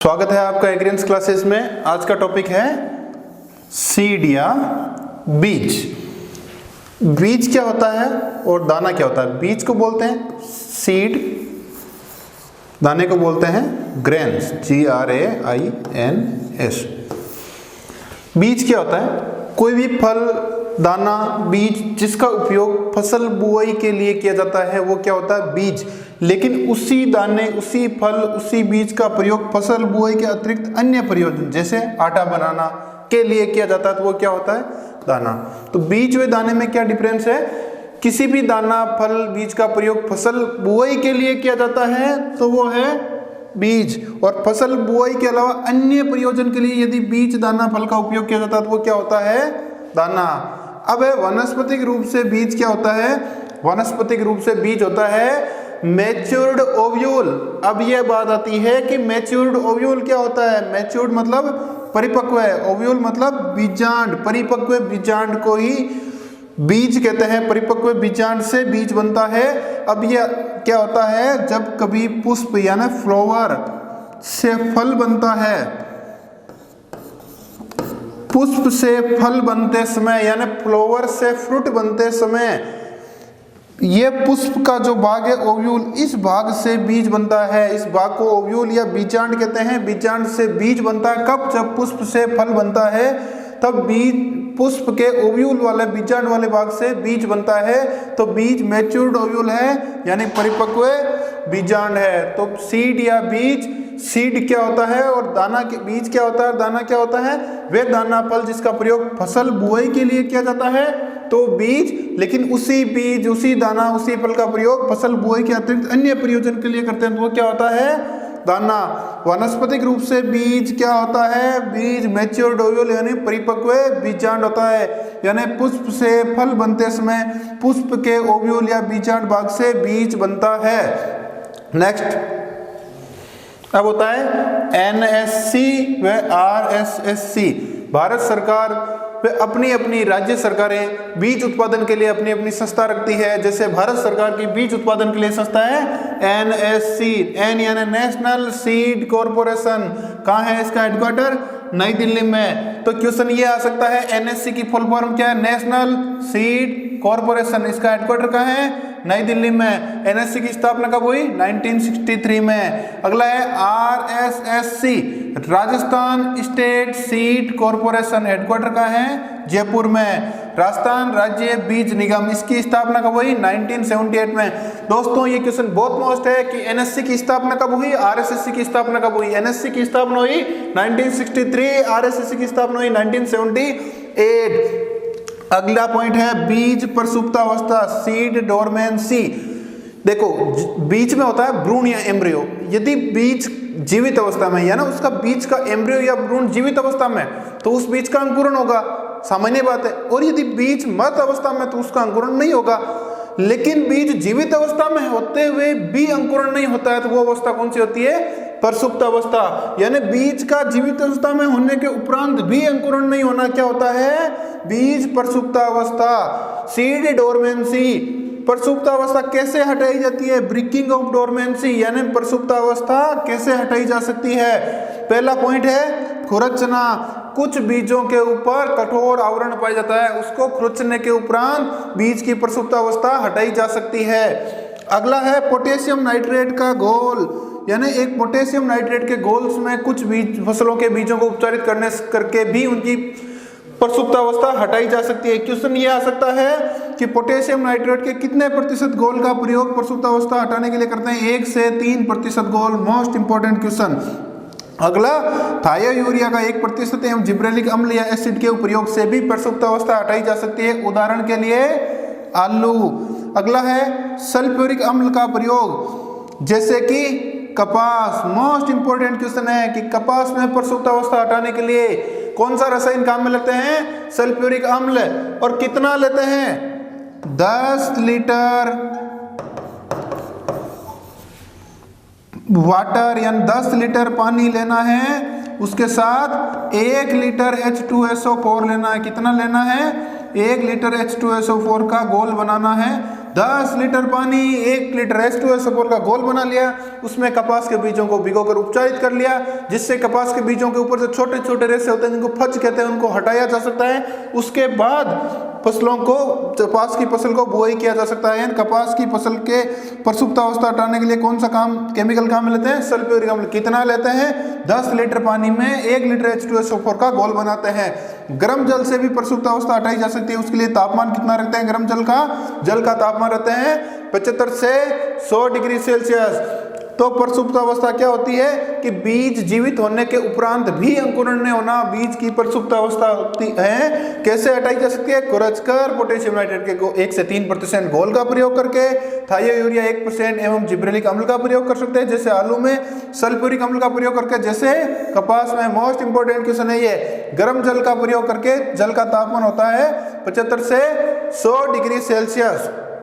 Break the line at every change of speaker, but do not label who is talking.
स्वागत है आपका एग्रीकल्चर क्लासेस में। आज का टॉपिक है सीड या बीज। बीज क्या होता है और दाना क्या होता है। बीज को बोलते हैं सीड, दाने को बोलते हैं ग्रेन्स, GRAINS। बीज क्या होता है? कोई भी फल, दाना, बीज जिसका उपयोग फसल बुआई के लिए किया जाता है वो क्या होता है? बीज। लेकिन उसी दाने, उसी फल, उसी बीज का प्रयोग फसल बुआई के अतिरिक्त अन्य प्रयोजन जैसे आटा बनाना के लिए किया जाता है तो वो क्या होता है? दाना। तो बीज व दाने में क्या डिफरेंस है? किसी भी दाना, फल, बीज का प्रयोग फसल बुआई के लिए किया जाता है तो वो है बीज, और फसल बुआई के अलावा अन्य प्रयोजन के लिए यदि बीज, दाना, फल का उपयोग किया जाता है तो वो क्या होता है? दाना। अब वनस्पतिक रूप से बीज क्या होता है? वनस्पतिक रूप से बीज होता है मैच्योर्ड ओव्यूल। अब यह बात आती है कि मैच्योर्ड ओव्यूल क्या होता है? मैच्योर्ड मतलब परिपक्व है, ओव्यूल मतलब बीजांड। परिपक्व बीजांड को ही बीज कहते हैं। परिपक्व बीजांड से बीज बनता है। अब यह क्या होता है? जब कभी पुष्प यानी फ्लावर से फल बनता है, पुष्प से फल बनते समय यानी फ्लावर से फ्रूट बनते समय ये पुष्प का जो भाग है ओव्यूल, इस भाग से बीज बनता है। इस भाग को ओव्यूल या बीजांड कहते हैं। बीजांड से बीज बनता है कब? जब पुष्प से फल बनता है तब बीज, पुष्प के ओव्यूल वाले, बीजांड वाले भाग से बीज बनता है। तो बीज मैच्योर्ड ओव्यूल है यानी परिपक्व बीजांड है। तो सीड या बीज, सीड क्या होता है और दाना के, बीज क्या होता है, दाना क्या होता है? वे दाना, फल जिसका प्रयोग फसल बुआई के लिए किया जाता है तो बीज। लेकिन उसी बीज, उसी दाना, उसी फल का प्रयोग फसल बुआई के अतिरिक्त अन्य प्रयोजन के लिए करते हैं तो वो क्या होता है? दाना। वनस्पतिक रूप से बीज क्या होता है? बीज मैच्योर्ड ओव्यूल यानी परिपक्व बीजांड होता है। यानी पुष्प से फल बनते समय पुष्प के ओव्यूल या बीजांड भाग से बीज बनता है। नेक्स्ट अब होता है NSC व RSSC। भारत सरकार वे अपनी अपनी राज्य सरकारें बीज उत्पादन के लिए अपनी अपनी संस्था रखती है। जैसे भारत सरकार की बीज उत्पादन के लिए संस्था है NSC, N यानी नेशनल सीड कॉर्पोरेशन। कहाँ है इसका हेडक्वार्टर? नई दिल्ली में। तो क्वेश्चन ये आ सकता है NSC की फुल फॉर्म क्या है? National seed corporation. इसका हेडक्वार्टर कहाँ है? नई दिल्ली में। NSC की स्थापना कब हुई? 1963 में। अगला है RSSC, Rajasthan state seed corporation. Headquarter कहाँ है? जयपुर में। राजस्थान राज्य बीज निगम, इसकी स्थापना कब हुई? 1978 में। दोस्तों ये क्वेश्चन बहुत मोस्ट है कि NSC की स्थापना कब हुई, RSSC की स्थापना कब हुई? NSC की स्थापना हुई 1963, RSSC की स्थापना हुई 1978। अगला पॉइंट है बीज प्रसुप्तावस्था, सीड डोरमेंसी। देखो बीज में होता है भ्रूण या एम्ब्रियो। यदि बीज जीवित अवस्था में या ना उसका बीज का एम्ब्रियो या भ्रूण जीवित अवस्था में तो उस बीज का अंकुरण होगा, सामान्य बात है। और यदि बीज मृत अवस्था में तो उसका अंकुरण नहीं होगा। लेकिन बीज जीवित अवस्था में होते हुए भी अंकुरण नहीं होता है तो वो अवस्था कौन सी होती है? प्रसुप्त अवस्था। यानी बीज का जीवित अवस्था में होने के उपरांत भी अंकुरण नहीं होना क्या होता है? बीज प्रसुप्त अवस्था, सीड डोरमेंसी। प्रसुप्त अवस्था कैसे हटाई जाती है? ब्रेकिंग ऑफ डोरमेंसी, यानी प्रसुप्त अवस्था कैसे हटाई जा सकती है? पहला पॉइंट है खुरचना। कुछ बीजों के ऊपर कठोर आवरण पाया जाता है, उसको खुरचने के उपरांत बीज की प्रसुप्त अवस्था हटाई जा सकती है। अगला है पोटेशियम नाइट्रेट का घोल, यानी एक पोटेशियम नाइट्रेट के घोल में कुछ बीज, फसलों के बीजों को उपचारित करने करके भी उनकी प्रसुप्त अवस्था हटाई जा सकती है। क्वेश्चन ये आ सकता है कि पोटेशियम नाइट्रेट के कितने प्रतिशत घोल का प्रयोग प्रसुप्त अवस्था हटाने के लिए करते हैं? 1 से 3% घोल। Most important question. अगला थायोयूरिया का 1% एवं जिब्रेलिक अम्ल या एसिड के प्रयोग से भी प्रसुप्त अवस्था हटाई जा सकती है, उदाहरण के लिए आलू। अगला है सल्फ्यूरिक अम्ल का प्रयोग जैसे कि कपास। मोस्ट इंपोर्टेंट क्वेश्चन है कि कपास में प्रसुप्त अवस्था हटाने के लिए कौन सा रसायन काम में लेते हैं? सल्फ्यूरिक अम्ल। और कितना लेते हैं? 10 लीटर वाटर यानी 10 लीटर पानी लेना है, उसके साथ 1 लीटर H2SO4 लेना है। कितना लेना है? 1 लीटर H2SO4 का घोल बनाना है। 10 लीटर पानी 1 लीटर H2SO4 का घोल बना लिया, उसमें कपास के बीजों को भिगोकर उपचारित कर लिया, जिससे कपास के बीजों के ऊपर जो छोटे छोटे रेशे होते हैं जिनको फज कहते हैं उनको हटाया जा सकता है। उसके बाद फसलों को, कपास की फसल को बुआई किया जा सकता है। कपास की फसल के प्रसुप्तावस्था हटाने के लिए कौन सा केमिकल काम में लेते हैं? सल्फ्यूरिक अम्ल। कितना लेते हैं? 10 लीटर पानी में 1 लीटर H2SO4 का घोल बनाते हैं। गर्म जल से भी प्रसुप्तावस्था हटाई जा सकती है। उसके लिए तापमान कितना रखते हैं गर्म जल का? जल का तापमान रहते हैं 75 से 100 डिग्री सेल्सियस। तो प्रसुप्तावस्था क्या होती है कि बीज जीवित होने के उपरांत भी अंकुरण नहीं होना, बीज की प्रसुप्तावस्था होती है। कैसे हटाई जा सकती है? कुरचकर पोटेशियम नाइट्रेट के 1 से 3% घोल का प्रयोग करके, थायोयूरिया 1% एवं जिब्रेलिक अम्ल का प्रयोग कर सकते हैं, जैसे आलू में सल्फ्यूरिक अम्ल का प्रयोग करके, जैसे कपास में। मोस्ट इंपोर्टेंट क्वेश्चन है ये, गर्म जल का प्रयोग करके। जल का तापमान होता है 75 से 100 डिग्री सेल्सियस।